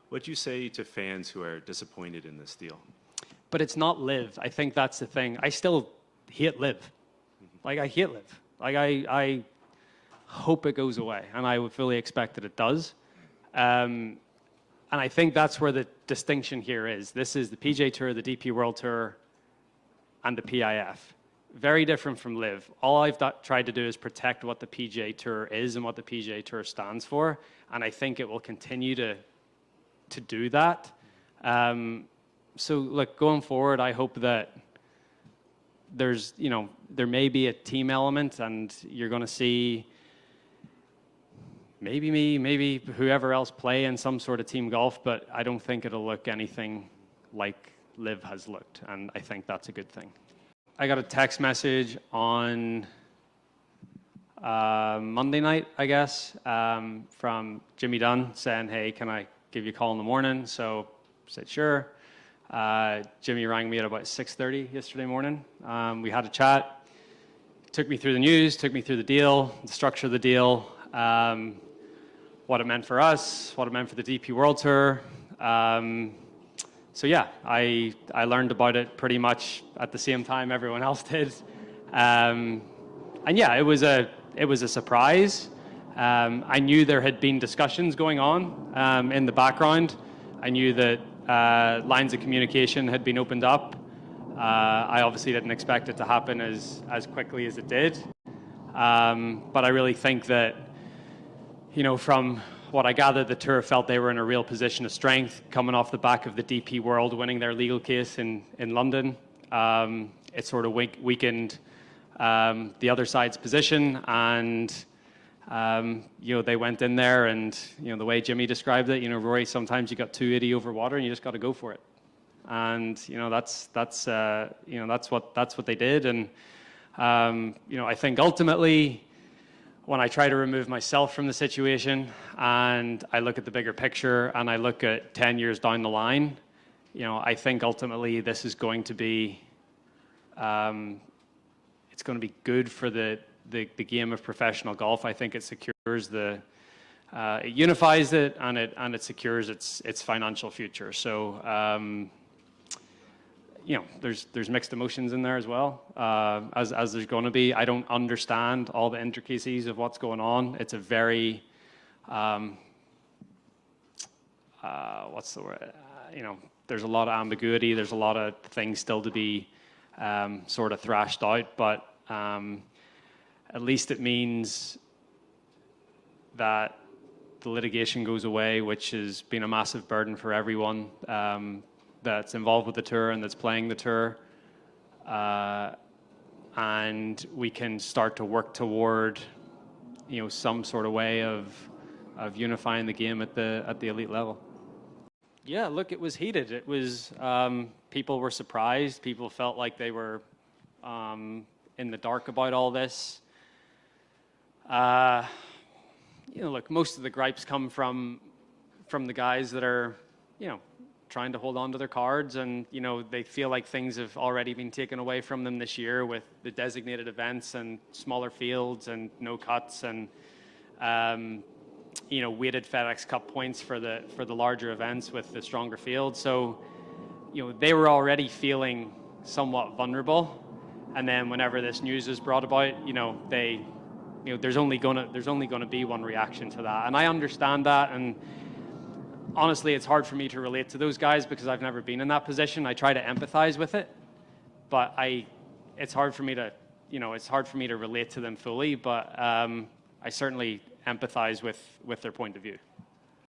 What do you say to fans who are disappointed in this deal? But it's not LIV. I think that's the thing. I still hate LIV. Like, I hate LIV. Like, I hope it goes away, and I would fully expect that it does. And I think that's where the distinction here is. This is the PGA Tour, the DP World Tour, and the PIF. Very different from LIV. All I've tried to do is protect what the PGA Tour is and what the PGA Tour stands for, and I think it will continue to do that. So look, going forward, I hope that there's, there may be a team element, and you're going to see maybe me, maybe whoever else play in some sort of team golf, but I don't think it'll look anything like LIV has looked, and I think that's a good thing. I got a text message on Monday night, I guess, from Jimmy Dunn saying, hey, can I give you a call in the morning? So I said, sure. Jimmy rang me at about 6:30 yesterday morning. We had a chat, took me through the news, took me through the deal, the structure of the deal, what it meant for us, what it meant for the DP World Tour. So yeah, I learned about it pretty much at the same time everyone else did. And yeah, it was a surprise. I knew there had been discussions going on in the background. I knew that lines of communication had been opened up. I obviously didn't expect it to happen as quickly as it did. But I really think that, from what I gathered, the tour felt they were in a real position of strength coming off the back of the DP World winning their legal case in London. It sort of weakened the other side's position, and they went in there, and the way Jimmy described it, Rory, sometimes you got 280 over water and you just got to go for it. And that's what they did. And I think ultimately, when I try to remove myself from the situation and I look at the bigger picture and I look at 10 years down the line, I think ultimately this is going to be, it's going to be good for the game of professional golf. I think it secures it unifies it, and it secures its financial future. So, there's mixed emotions in there as well, as there's going to be. I don't understand all the intricacies of what's going on. It's a very, what's the word? There's a lot of ambiguity. There's a lot of things still to be sort of thrashed out, but at least it means that the litigation goes away, which has been a massive burden for everyone that's involved with the tour and that's playing the tour. And we can start to work toward, some sort of way of unifying the game at the elite level. Yeah, look, it was heated. It was, people were surprised. People felt like they were in the dark about all this. Look, most of the gripes come from the guys that are, trying to hold on to their cards, and they feel like things have already been taken away from them this year with the designated events and smaller fields and no cuts and weighted FedEx Cup points for the larger events with the stronger field. So they were already feeling somewhat vulnerable, and then whenever this news is brought about, there's only gonna be one reaction to that, and I understand that. And honestly, it's hard for me to relate to those guys because I've never been in that position. I try to empathize with it, but it's hard for me to relate to them fully. But I certainly empathize with their point of view.